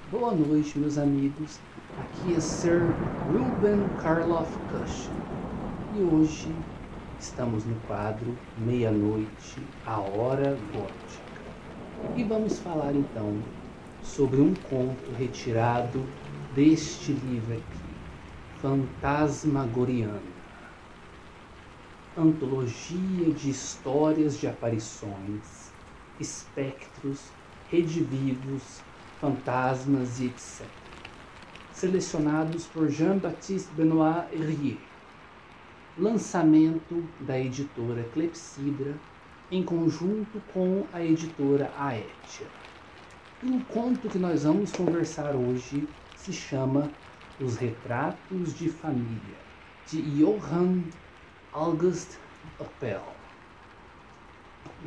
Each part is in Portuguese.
Boa noite, meus amigos. Aqui é Sir Ruben Karloff Cushing e hoje estamos no quadro Meia-Noite, a Hora Gótica. E vamos falar então sobre um conto retirado deste livro aqui, Fantasmagoriana, antologia de histórias de aparições, espectros, redivivos, fantasmas e etc. Selecionados por Jean-Baptiste Benoit Herrier. Lançamento da editora Clepsydra em conjunto com a editora Aetia. E o conto que nós vamos conversar hoje se chama Os Retratos de Família, de Johann August Appel.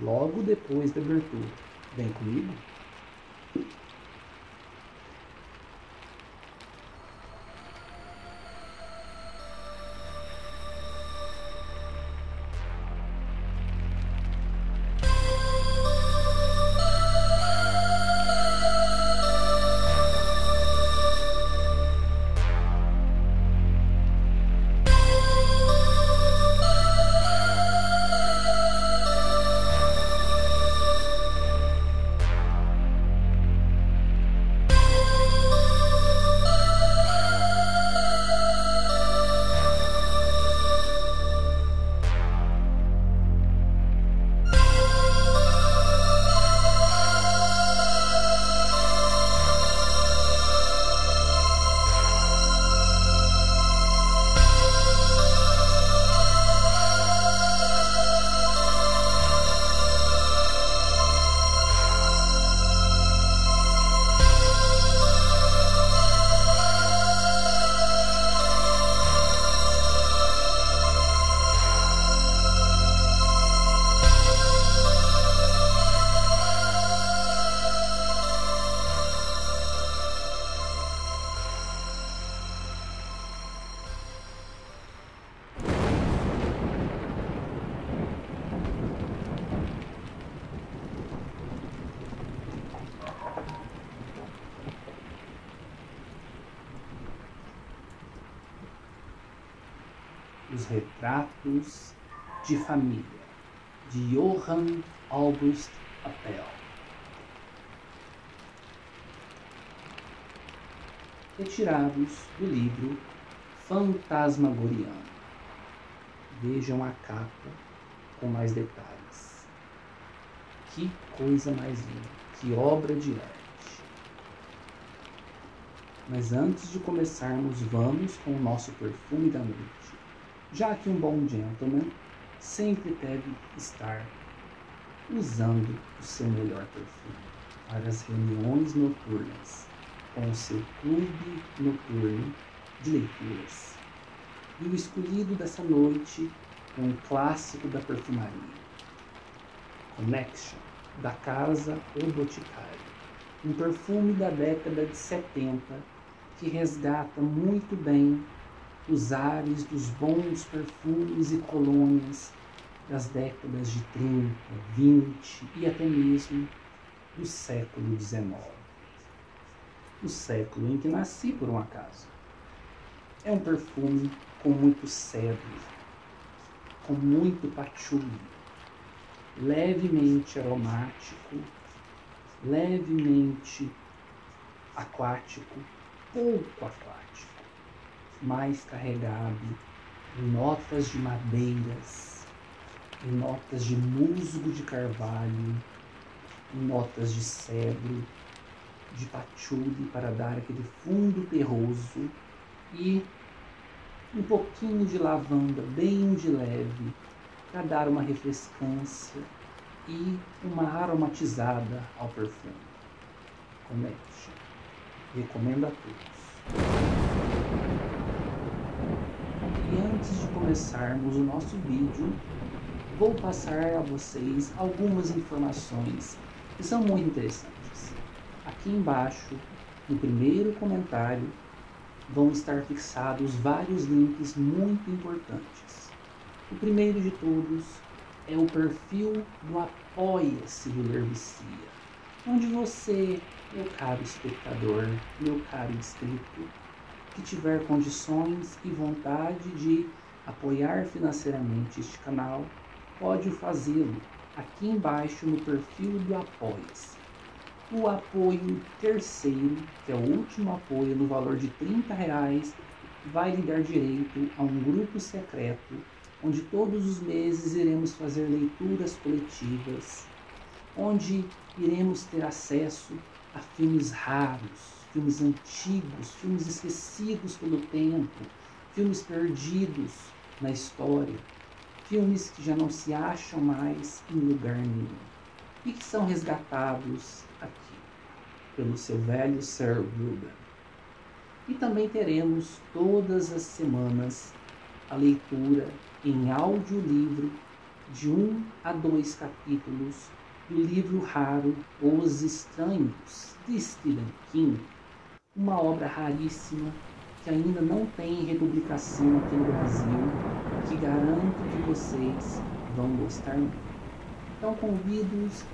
Logo depois da abertura. Vem comigo? Os Retratos de Família, de Johann August Appel. Retirados do livro Fantasmagoriana. Vejam a capa com mais detalhes. Que coisa mais linda, que obra de arte. Mas antes de começarmos, vamos com o nosso perfume da noite. Já que um bom gentleman sempre deve estar usando o seu melhor perfume para as reuniões noturnas com o seu clube noturno de leituras. E o escolhido dessa noite é um clássico da perfumaria, Connection, da Casa O Boticário, um perfume da década de 70 que resgata muito bem os ares dos bons perfumes e colônias das décadas de 30, 20 e até mesmo do século XIX. O século em que nasci, por um acaso. É um perfume com muito cedro, com muito patchouli, levemente aromático, levemente aquático, pouco aquático, mais carregado em notas de madeiras, em notas de musgo de carvalho, em notas de cedro, de patchouli para dar aquele fundo terroso e um pouquinho de lavanda bem de leve para dar uma refrescância e uma aromatizada ao perfume. Connection. Recomendo a todos. E antes de começarmos o nosso vídeo, vou passar a vocês algumas informações que são muito interessantes. Aqui embaixo, no primeiro comentário, vão estar fixados vários links muito importantes. O primeiro de todos é o perfil do Apoia-se do Lervicia. onde você, meu caro espectador, meu caro inscrito, que tiver condições e vontade de apoiar financeiramente este canal, pode fazê-lo aqui embaixo no perfil do Apoia-se. O apoio terceiro, que é o último apoio no valor de R$ 30, vai lhe dar direito a um grupo secreto, onde todos os meses iremos fazer leituras coletivas, onde iremos ter acesso a filmes raros, filmes antigos, filmes esquecidos pelo tempo, filmes perdidos na história, filmes que já não se acham mais em lugar nenhum e que são resgatados aqui pelo seu velho Sir Ruben. E também teremos todas as semanas a leitura em audiolivro de 1 a 2 capítulos do livro raro Os Estranhos, de Stephen King, uma obra raríssima que ainda não tem republicação aqui no Brasil, que garanto que vocês vão gostar muito. Então convido-os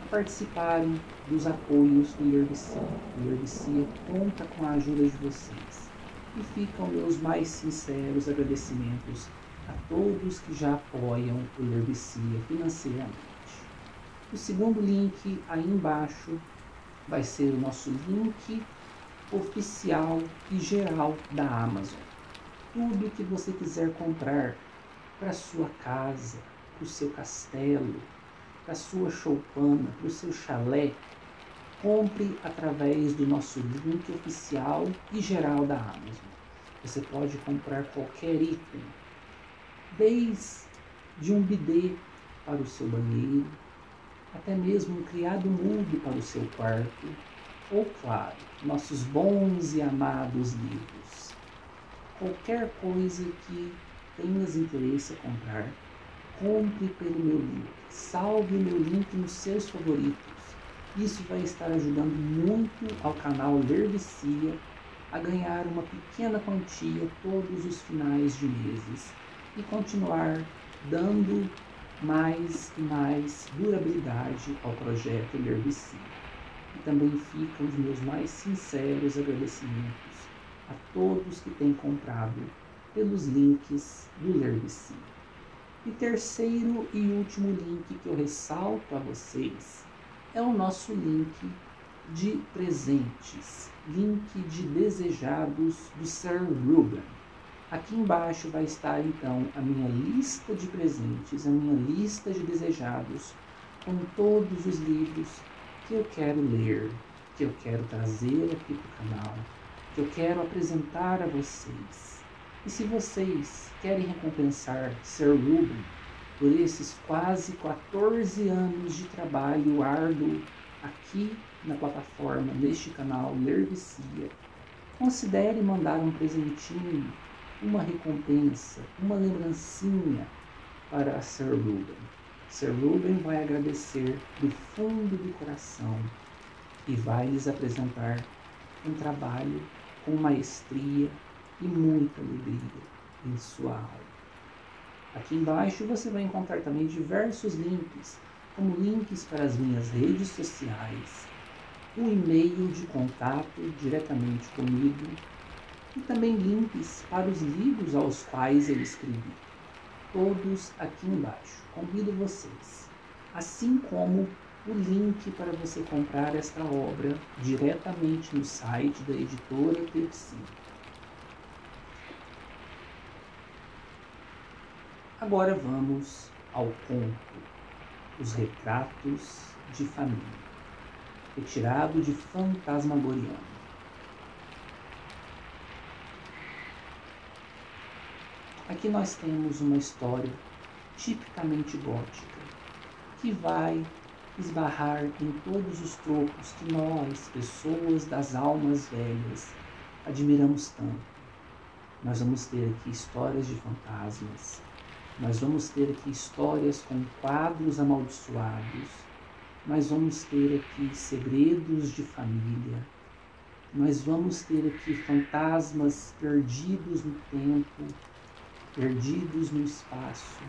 a participarem dos apoios do Lerbicia. O Lerbicia conta com a ajuda de vocês. E ficam meus mais sinceros agradecimentos a todos que já apoiam o Lerbicia financeiramente. O segundo link aí embaixo vai ser o nosso link oficial e geral da Amazon. Tudo que você quiser comprar para sua casa, para o seu castelo, para a sua choupana, para o seu chalé, compre através do nosso link oficial e geral da Amazon. Você pode comprar qualquer item, desde um bidê para o seu banheiro, até mesmo um criado mudo para o seu quarto, ou, claro, nossos bons e amados livros. Qualquer coisa que tenhas interesse a comprar, compre pelo meu link. Salve o meu link nos seus favoritos. Isso vai estar ajudando muito ao canal Lerbicia a ganhar uma pequena quantia todos os finais de meses e continuar dando mais e mais durabilidade ao projeto Lerbicia. E também ficam os meus mais sinceros agradecimentos a todos que têm comprado pelos links do Lerbicia. E terceiro e último link que eu ressalto a vocês é o nosso link de presentes, link de desejados do Sir Ruben. Aqui embaixo vai estar então a minha lista de presentes, a minha lista de desejados, com todos os livros que eu quero ler, que eu quero trazer aqui para o canal, que eu quero apresentar a vocês. E se vocês querem recompensar Sir Ruben por esses quase 14 anos de trabalho árduo aqui na plataforma, neste canal Lerbicia, considere mandar um presentinho, uma recompensa, uma lembrancinha para Sir Ruben. Sir Ruben vai agradecer do fundo do coração e vai lhes apresentar um trabalho com maestria e muita alegria em sua alma. Aqui embaixo você vai encontrar também diversos links, como links para as minhas redes sociais, um e-mail de contato diretamente comigo e também links para os livros aos quais eu escrevi. Todos aqui embaixo. Convido vocês, assim como o link para você comprar esta obra diretamente no site da editora Pepsi. Agora vamos ao conto Os Retratos de Família, retirado de Fantasmagoriano. Aqui nós temos uma história tipicamente gótica, que vai esbarrar em todos os tropos que nós, pessoas das almas velhas, admiramos tanto. Nós vamos ter aqui histórias de fantasmas, nós vamos ter aqui histórias com quadros amaldiçoados, nós vamos ter aqui segredos de família, nós vamos ter aqui fantasmas perdidos no tempo, perdidos no espaço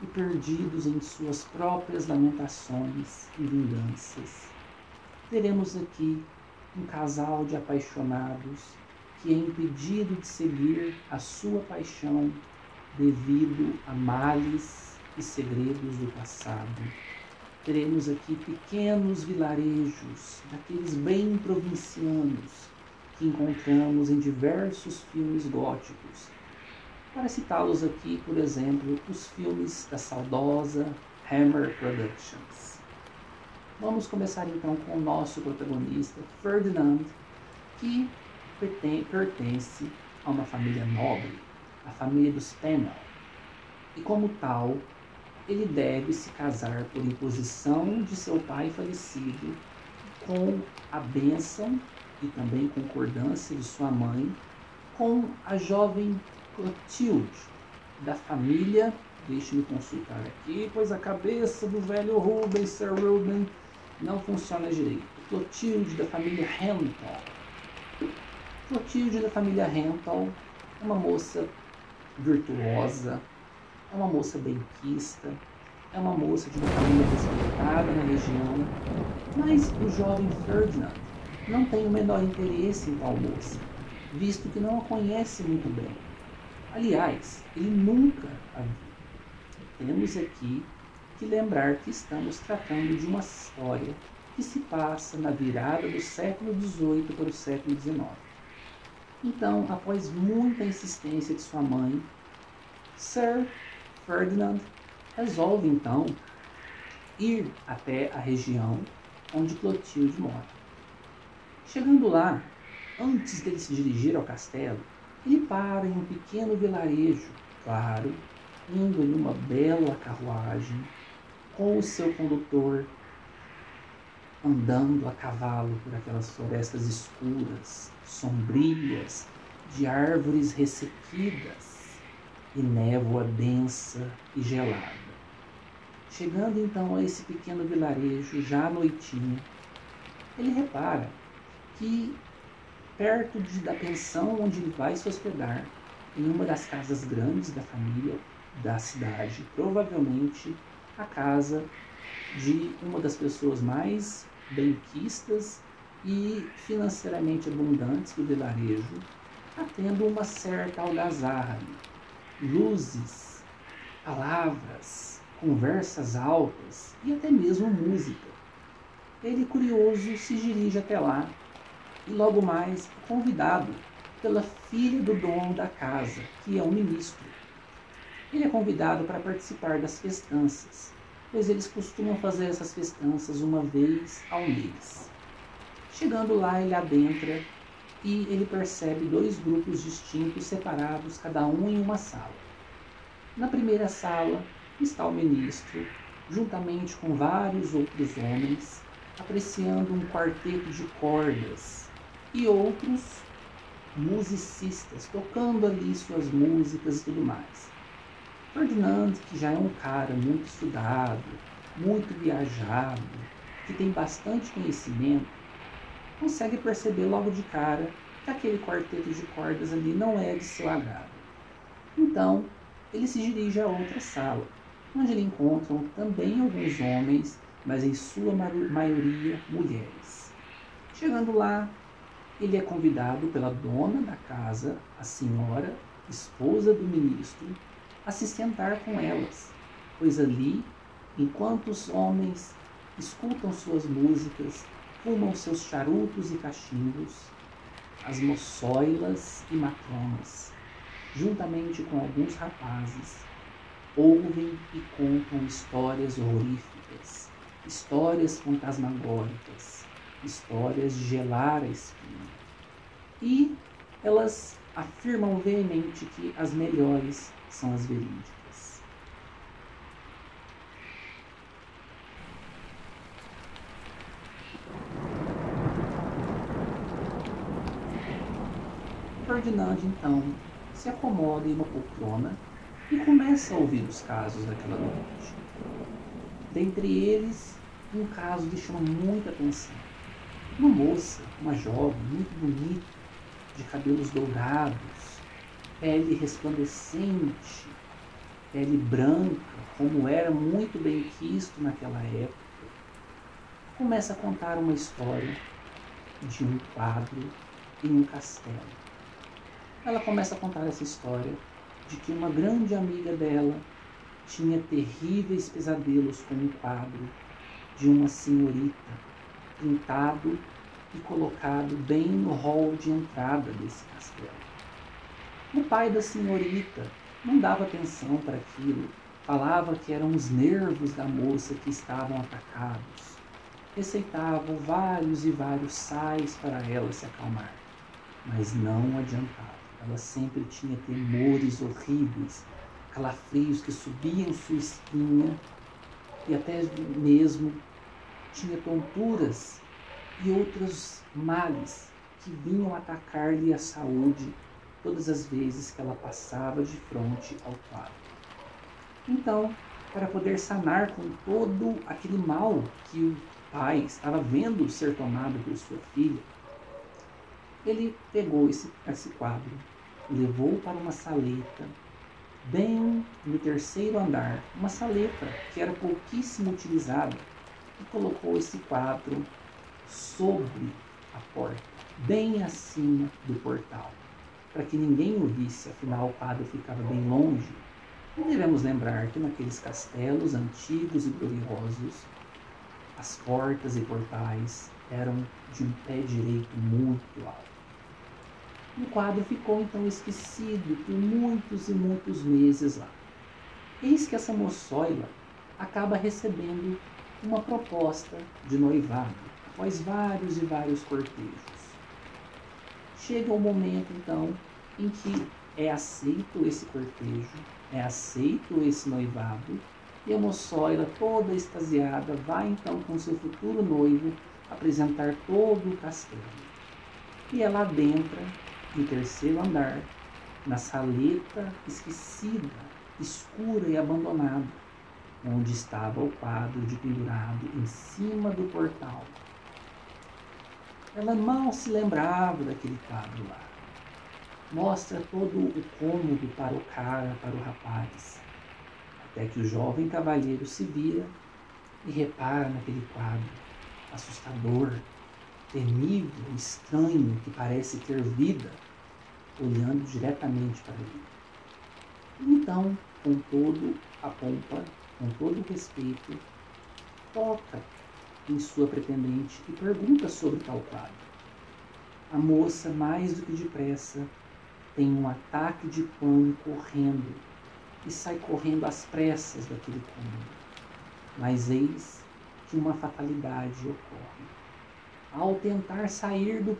e perdidos em suas próprias lamentações e vinganças. teremos aqui um casal de apaixonados que é impedido de seguir a sua paixão devido a males e segredos do passado. Teremos aqui pequenos vilarejos, daqueles bem provincianos, que encontramos em diversos filmes góticos. Para citá-los aqui, por exemplo, os filmes da saudosa Hammer Productions. Vamos começar então com o nosso protagonista, Ferdinand, que pertence a uma família nobre, a família dos Penel, e como tal, ele deve se casar por imposição de seu pai falecido, com a bênção e também concordância de sua mãe, com a jovem Clotilde, da família, deixe-me consultar aqui, pois a cabeça do velho Rubens, Sir Rubens, não funciona direito. Clotilde, da família Hamilton. Clotilde, da família Hamilton, é uma moça virtuosa, é uma moça benquista, é uma moça de uma família respeitada na região, mas o jovem Ferdinand não tem o menor interesse em tal moça, visto que não a conhece muito bem. Aliás, ele nunca a viu. Temos aqui que lembrar que estamos tratando de uma história que se passa na virada do século XVIII para o século XIX. Então, após muita insistência de sua mãe, Sir Ferdinand resolve então ir até a região onde Clotilde mora. Chegando lá, antes dele se dirigir ao castelo, ele para em um pequeno vilarejo, claro, indo em uma bela carruagem, com o seu condutor andando a cavalo por aquelas florestas escuras, sombrias, de árvores ressequidas e névoa densa e gelada. Chegando então a esse pequeno vilarejo, já à noitinha, ele repara que perto da pensão onde ele vai se hospedar, em uma das casas grandes da família, da cidade, provavelmente a casa de uma das pessoas mais benquistas e financeiramente abundantes do vilarejo, tendo uma certa algazarra ali. Luzes, palavras, conversas altas e até mesmo música. Ele, curioso, se dirige até lá e logo mais é convidado pela filha do dono da casa, que é um ministro. Ele é convidado para participar das festanças, pois eles costumam fazer essas festanças uma vez ao mês. Chegando lá, ele adentra e ele percebe dois grupos distintos, separados, cada um em uma sala. Na primeira sala está o ministro, juntamente com vários outros homens, apreciando um quarteto de cordas e outros musicistas, tocando ali suas músicas e tudo mais. Ferdinand, que já é um cara muito estudado, muito viajado, que tem bastante conhecimento, consegue perceber logo de cara que aquele quarteto de cordas ali não é de seu agrado. Então, ele se dirige a outra sala, onde ele encontra também alguns homens, mas em sua maioria mulheres. Chegando lá, ele é convidado pela dona da casa, a senhora, esposa do ministro, a se sentar com elas, pois ali, enquanto os homens escutam suas músicas, fumam seus charutos e cachimbos, as moçoilas e matronas, juntamente com alguns rapazes, ouvem e contam histórias horríficas, histórias fantasmagóricas, histórias de gelar a espinha. E elas afirmam veemente que as melhores são as verídicas. Ferdinand, então, se acomoda em uma poltrona e começa a ouvir os casos daquela noite. Dentre eles, um caso lhe chama muita atenção. Uma moça, uma jovem, muito bonita, de cabelos dourados, pele resplandecente, pele branca, como era muito bem quisto naquela época, começa a contar uma história de um quadro em um castelo. Ela começa a contar essa história de que uma grande amiga dela tinha terríveis pesadelos com um quadro de uma senhorita pintado e colocado bem no hall de entrada desse castelo. O pai da senhorita não dava atenção para aquilo, falava que eram os nervos da moça que estavam atacados. Receitava vários e vários sais para ela se acalmar, mas não adiantava. Ela sempre tinha temores horríveis, calafrios que subiam sua espinha e até mesmo tinha tonturas e outros males que vinham atacar-lhe a saúde todas as vezes que ela passava de frente ao quadro. Então, para poder sanar com todo aquele mal que o pai estava vendo ser tomado por sua filha, ele pegou esse quadro, levou para uma saleta, bem no terceiro andar, uma saleta que era pouquíssimo utilizada, e colocou esse quadro sobre a porta, bem acima do portal, para que ninguém o visse, afinal o quadro ficava bem longe. E devemos lembrar que naqueles castelos antigos e gloriosos, as portas e portais eram de um pé direito muito alto. O quadro ficou então esquecido por muitos e muitos meses lá. Eis que essa moçoila acaba recebendo uma proposta de noivado, após vários e vários cortejos. Chega o momento então em que é aceito esse cortejo, é aceito esse noivado, e a moçoila, toda extasiada, vai então com seu futuro noivo apresentar todo o castelo. E ela adentra no terceiro andar, na saleta esquecida, escura e abandonada, onde estava o quadro de pendurado em cima do portal. Ela mal se lembrava daquele quadro lá. Mostra todo o cômodo para o rapaz, até que o jovem cavalheiro se vira e repara naquele quadro assustador, temível, estranho, que parece ter vida, olhando diretamente para ele. Então, com toda a pompa, com todo o respeito, toca em sua pretendente e pergunta sobre tal quadro. A moça, mais do que depressa, tem um ataque de pânico horrendo e sai correndo às pressas daquele cômodo. Mas eis que uma fatalidade ocorre. Ao tentar sair do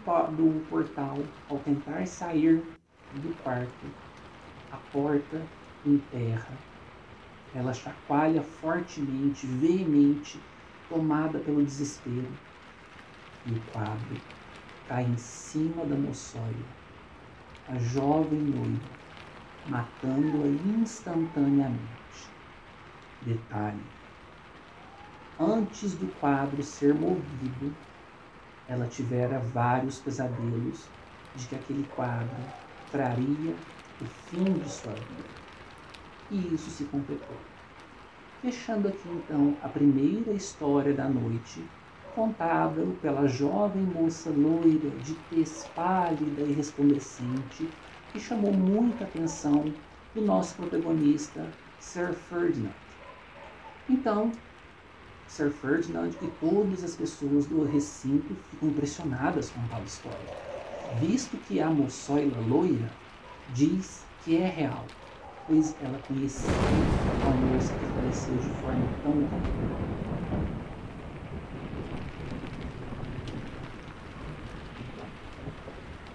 portal, ao tentar sair do quarto, a porta emperra. Ela chacoalha fortemente, veemente, tomada pelo desespero. E o quadro cai em cima da moçoila, a jovem noiva, matando-a instantaneamente. Detalhe: antes do quadro ser movido, ela tivera vários pesadelos de que aquele quadro traria o fim de sua vida. E isso se completou. Fechando aqui então a primeira história da noite, contada pela jovem moça loira de tez pálida e resplandecente, que chamou muita atenção do nosso protagonista, Sir Ferdinand. Então, Sir Ferdinand e todas as pessoas do recinto ficam impressionadas com tal história, visto que a moçoila loira diz que é real, pois ela conhecia a moça que faleceu de forma tão horrível.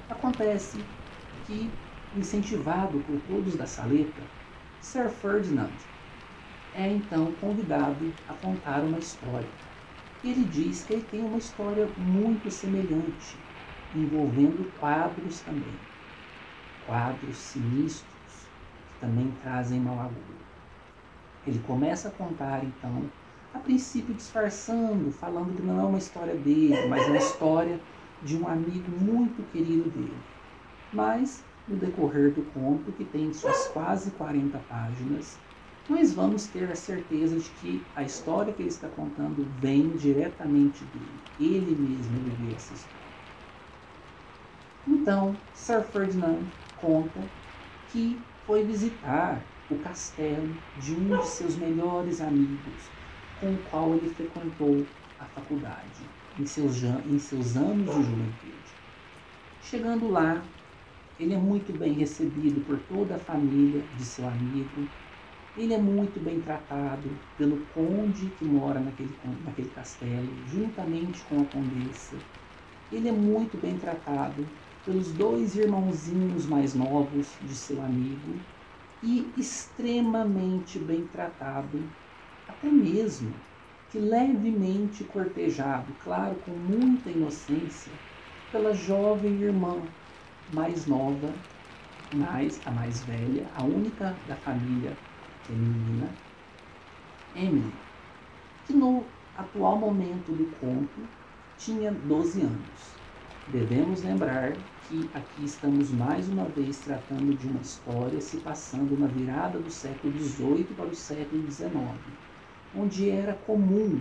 Acontece que, incentivado por todos da saleta, Sir Ferdinand é então convidado a contar uma história. Ele diz que ele tem uma história muito semelhante, envolvendo quadros também. Quadros sinistros, que também trazem mau agouro. Ele começa a contar então, a princípio disfarçando, falando que não é uma história dele, mas é uma história de um amigo muito querido dele. Mas, no decorrer do conto, que tem suas quase 40 páginas, nós vamos ter a certeza de que a história que ele está contando vem diretamente dele. Ele mesmo viveu essa história. Então, Sir Ferdinand conta que foi visitar o castelo de um de seus melhores amigos, com o qual ele frequentou a faculdade, em seus anos de juventude. Chegando lá, ele é muito bem recebido por toda a família de seu amigo. Ele é muito bem tratado pelo conde que mora naquele castelo, juntamente com a condessa. Ele é muito bem tratado pelos 2 irmãozinhos mais novos de seu amigo e extremamente bem tratado, até mesmo que levemente cortejado, claro, com muita inocência, pela jovem irmã mais nova, a mais velha, a única da família feminina, Emily, que no atual momento do conto tinha 12 anos. Devemos lembrar que aqui estamos mais uma vez tratando de uma história se passando na virada do século XVIII para o século XIX, onde era comum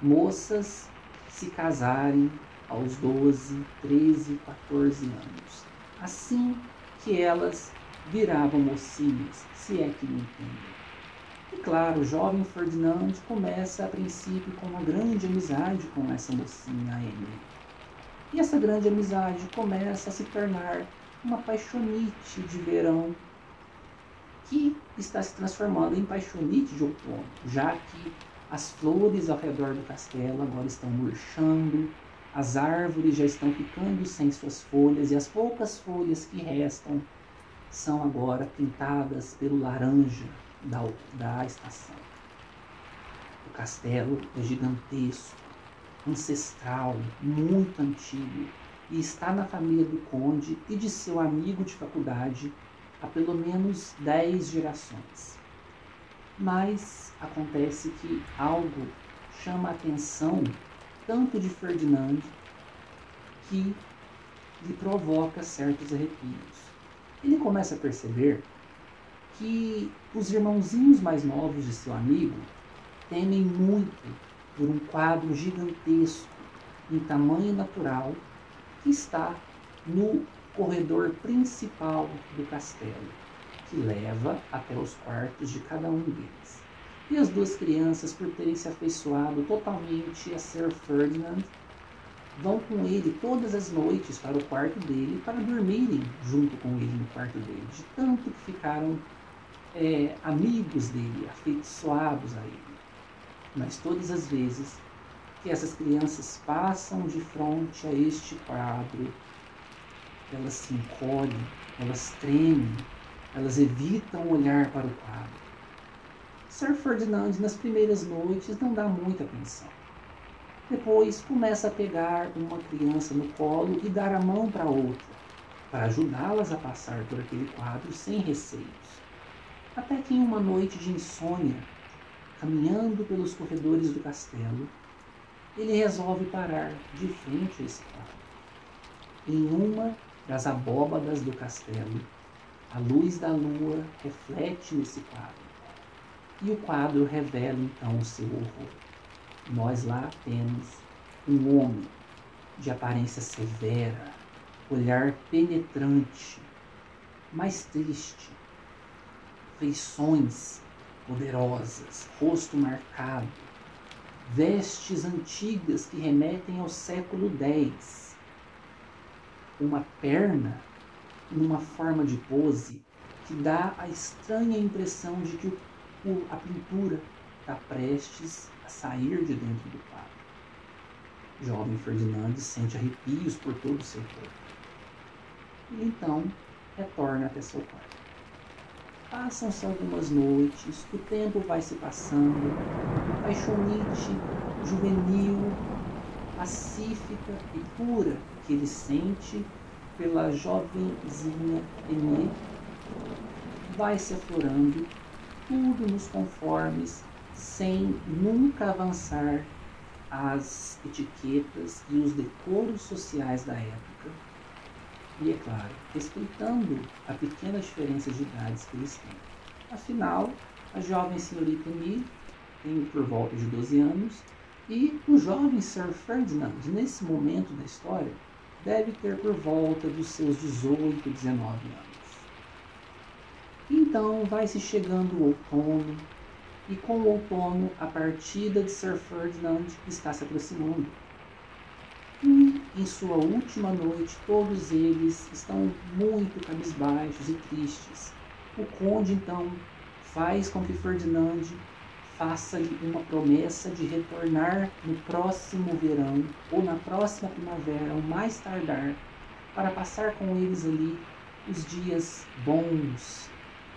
moças se casarem aos 12, 13, 14 anos. Assim que elas viravam mocinhas, se é que me entendem. E claro, o jovem Ferdinand começa a princípio com uma grande amizade com essa mocinha, Emily. E essa grande amizade começa a se tornar uma paixonite de verão que está se transformando em paixonite de outono, já que as flores ao redor do castelo agora estão murchando, as árvores já estão ficando sem suas folhas e as poucas folhas que restam são agora pintadas pelo laranja da estação. O castelo é gigantesco, ancestral, muito antigo e está na família do conde e de seu amigo de faculdade há pelo menos 10 gerações. Mas acontece que algo chama a atenção tanto de Ferdinand que lhe provoca certos arrepios. Ele começa a perceber que os irmãozinhos mais novos de seu amigo temem muito por um quadro gigantesco em tamanho natural que está no corredor principal do castelo, que leva até os quartos de cada um deles. E as 2 crianças, por terem se afeiçoado totalmente a Sir Ferdinand, vão com ele todas as noites para o quarto dele para dormirem junto com ele no quarto dele, de tanto que ficaram amigos dele, afeiçoados a ele. Mas todas as vezes que essas crianças passam de frente a este quadro, elas se encolhem, elas tremem, elas evitam olhar para o quadro. Sir Ferdinand, nas primeiras noites, não dá muita atenção. Depois começa a pegar uma criança no colo e dar a mão para outra, para ajudá-las a passar por aquele quadro sem receios. Até que em uma noite de insônia, caminhando pelos corredores do castelo, ele resolve parar de frente a esse quadro. Em uma das abóbadas do castelo, a luz da lua reflete nesse quadro. E o quadro revela então o seu horror. Nós lá temos um homem de aparência severa, olhar penetrante, mas triste, feições poderosas, rosto marcado, vestes antigas que remetem ao século X, uma perna numa forma de pose que dá a estranha impressão de que a pintura está prestes a sair de dentro do quadro. Jovem Ferdinand sente arrepios por todo o seu corpo. E então retorna até seu quarto. Passam-se algumas noites, o tempo vai se passando, paixonite, juvenil, pacífica e pura que ele sente pela jovenzinha Emily vai se aflorando, tudo nos conformes, sem nunca avançar as etiquetas e os decoros sociais da época. E, é claro, respeitando a pequena diferença de idades que eles têm. Afinal, A jovem senhorita Emily tem por volta de 12 anos e o jovem Sir Ferdinand, nesse momento da história, deve ter por volta dos seus 18, 19 anos. Então vai se chegando o outono, e com o outono a partida de Sir Ferdinand está se aproximando. E em sua última noite todos eles estão muito cabisbaixos e tristes. O conde então faz com que Ferdinand faça-lhe uma promessa de retornar no próximo verão ou na próxima primavera, ou mais tardar, para passar com eles ali os dias bons,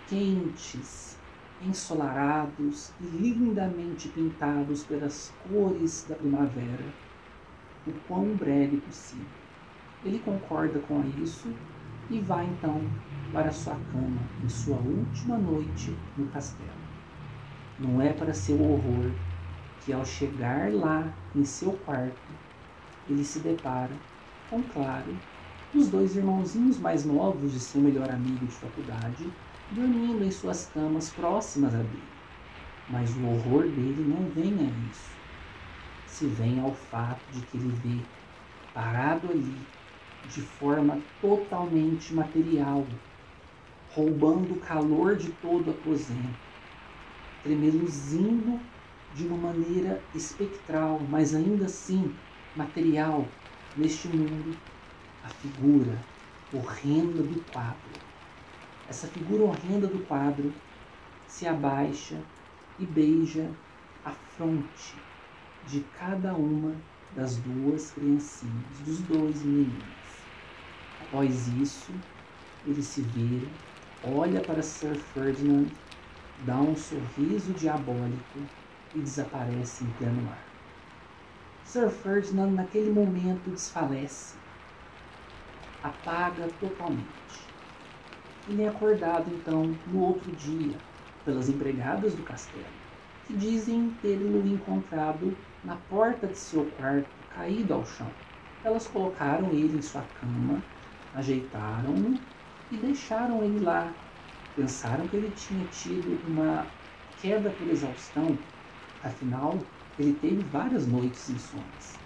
quentes, ensolarados e lindamente pintados pelas cores da primavera, o quão breve possível. Ele concorda com isso e vai então para sua cama em sua última noite no castelo. Não é para seu horror que, ao chegar lá em seu quarto, ele se depara com, claro, os dois irmãozinhos mais novos de seu melhor amigo de faculdade dormindo em suas camas próximas a dele. Mas o horror dele não vem a isso. Se vem ao fato de que ele vê, parado ali, de forma totalmente material, roubando o calor de todo o aposento, tremeluzindo de uma maneira espectral, mas ainda assim material, neste mundo, a figura horrenda do quadro. Essa figura horrenda do quadro se abaixa e beija a fronte de cada uma das duas criancinhas, dos dois meninos. Após isso, ele se vira, olha para Sir Ferdinand, dá um sorriso diabólico e desaparece em pleno ar. Sir Ferdinand, naquele momento, desfalece, apaga totalmente. Ele é acordado, então, no outro dia, pelas empregadas do castelo, que dizem tê-lo encontrado na porta de seu quarto, caído ao chão. Elas colocaram ele em sua cama, ajeitaram-no e deixaram ele lá. Pensaram que ele tinha tido uma queda por exaustão, afinal, ele teve várias noites insônias.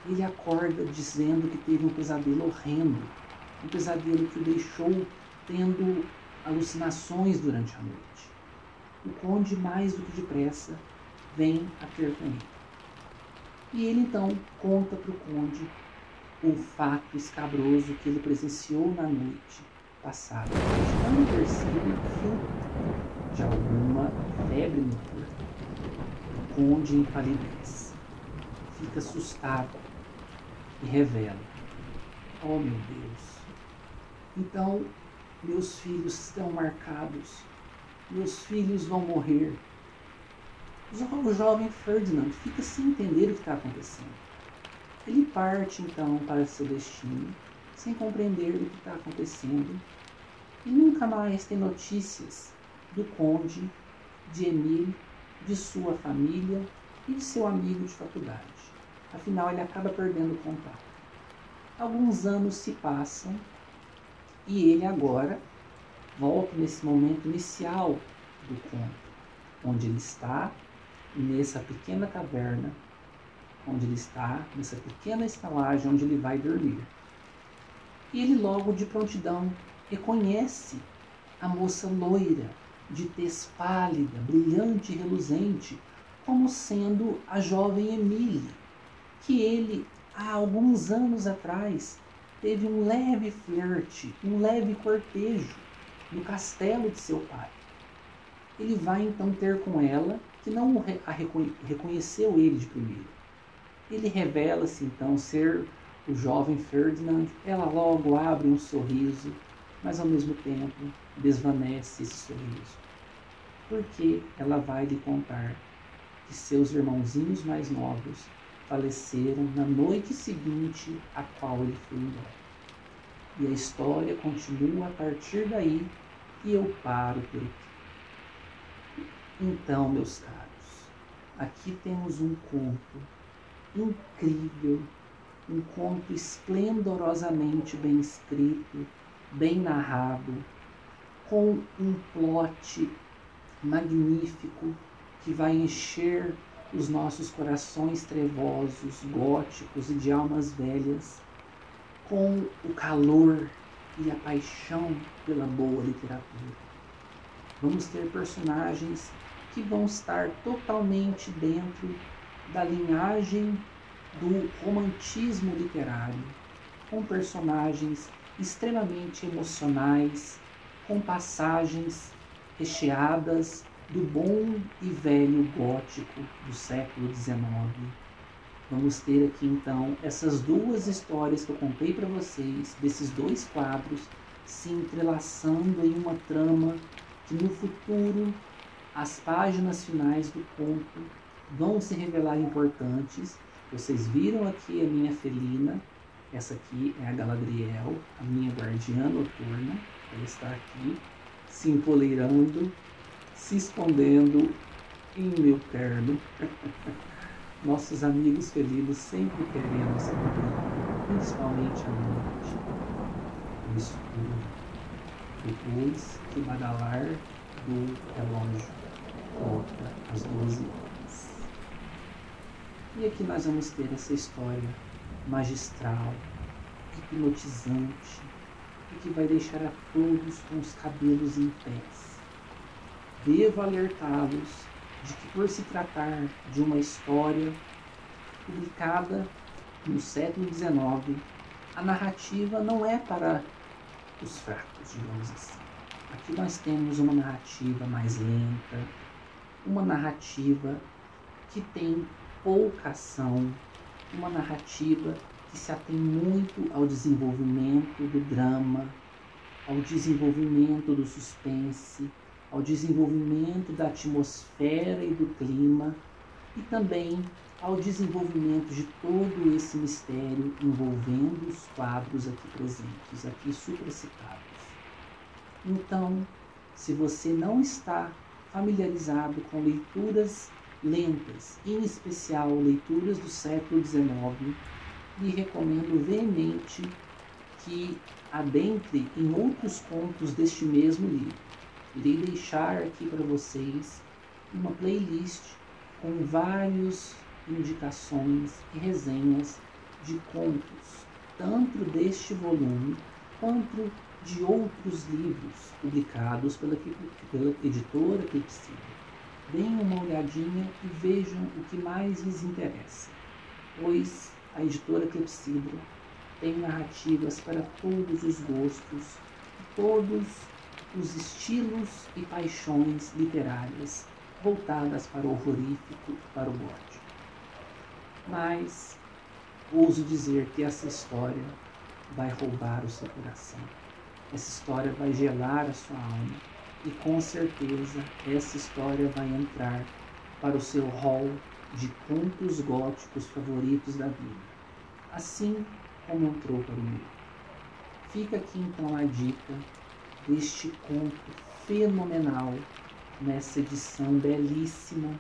Ele acorda dizendo que teve um pesadelo horrendo, um pesadelo que o deixou tendo alucinações durante a noite. O conde, mais do que depressa, vem a ter com ele. E ele então conta para o conde o fato escabroso que ele presenciou na noite passada, não ter sido fruto de alguma febre noturna. O conde empalidece, fica assustado e revela: oh meu Deus, então meus filhos estão marcados, meus filhos vão morrer. O jovem Ferdinand fica sem entender o que está acontecendo. Ele parte então para seu destino, sem compreender o que está acontecendo, e nunca mais tem notícias do conde, de Emile, de sua família e de seu amigo de faculdade. Afinal, ele acaba perdendo o contato. Alguns anos se passam e ele agora volta nesse momento inicial do conto, onde ele está nessa pequena caverna, onde ele está nessa pequena estalagem onde ele vai dormir. E ele logo de prontidão reconhece a moça loira, de tez pálida, brilhante e reluzente, como sendo a jovem Emily, que ele, há alguns anos atrás, teve um leve flerte, um leve cortejo no castelo de seu pai. Ele vai então ter com ela, que não reconheceu ele de primeiro. Ele revela-se então ser o jovem Ferdinand. Ela logo abre um sorriso, mas ao mesmo tempo desvanece esse sorriso, porque ela vai lhe contar que seus irmãozinhos mais novos faleceram na noite seguinte a qual ele foi embora. E a história continua a partir daí, e eu paro por aqui. Então, meus caros, aqui temos um conto incrível, um conto esplendorosamente bem escrito, bem narrado, com um plot magnífico que vai encher os nossos corações trevosos, góticos e de almas velhas com o calor e a paixão pela boa literatura. Vamos ter personagens que vão estar totalmente dentro da linhagem do romantismo literário, com personagens extremamente emocionais, com passagens recheadas do bom e velho gótico do século XIX. Vamos ter aqui então essas duas histórias que eu contei para vocês, desses dois quadros, se entrelaçando em uma trama que no futuro as páginas finais do conto vão se revelar importantes. Vocês viram aqui a minha felina, essa aqui é a Galadriel, a minha guardiã noturna. Ela está aqui se empoleirando, se escondendo em meu terno. Nossos amigos felinos sempre querem a nossa companhia, principalmente à noite, no escuro, depois que o badalar do relógio toca às 12 horas. E aqui nós vamos ter essa história magistral, hipnotizante, e que vai deixar a todos com os cabelos em pés. Devo alertá-los de que, por se tratar de uma história publicada no século XIX, a narrativa não é para os fracos, digamos assim. Aqui nós temos uma narrativa mais lenta, uma narrativa que tem pouca ação, uma narrativa que se atém muito ao desenvolvimento do drama, ao desenvolvimento do suspense, ao desenvolvimento da atmosfera e do clima e também ao desenvolvimento de todo esse mistério envolvendo os quadros aqui presentes, aqui supracitados. Então, se você não está familiarizado com leituras lentas, em especial leituras do século XIX, lhe recomendo veemente que adentre em outros contos deste mesmo livro. Irei deixar aqui para vocês uma playlist com várias indicações e resenhas de contos, tanto deste volume quanto de outros livros publicados pela editora Clepsidra. Deem uma olhadinha e vejam o que mais lhes interessa, pois a editora Clepsidra tem narrativas para todos os gostos, todos os estilos e paixões literárias voltadas para o horrorífico e para o gótico. Mas ouso dizer que essa história vai roubar o seu coração. Essa história vai gelar a sua alma e com certeza essa história vai entrar para o seu hall de contos góticos favoritos da vida, assim como entrou para o meu. Fica aqui então a dica deste conto fenomenal, nessa edição belíssima,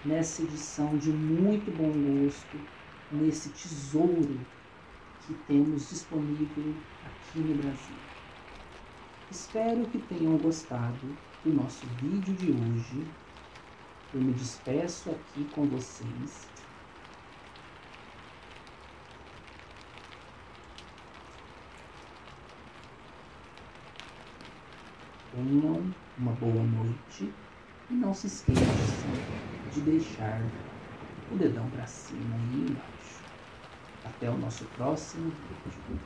nessa edição de muito bom gosto, nesse tesouro que temos disponível aqui no Brasil. Espero que tenham gostado do nosso vídeo de hoje. Eu me despeço aqui com vocês. Tenham uma boa noite e não se esqueçam de deixar o dedão para cima e embaixo. Até o nosso próximo vídeo.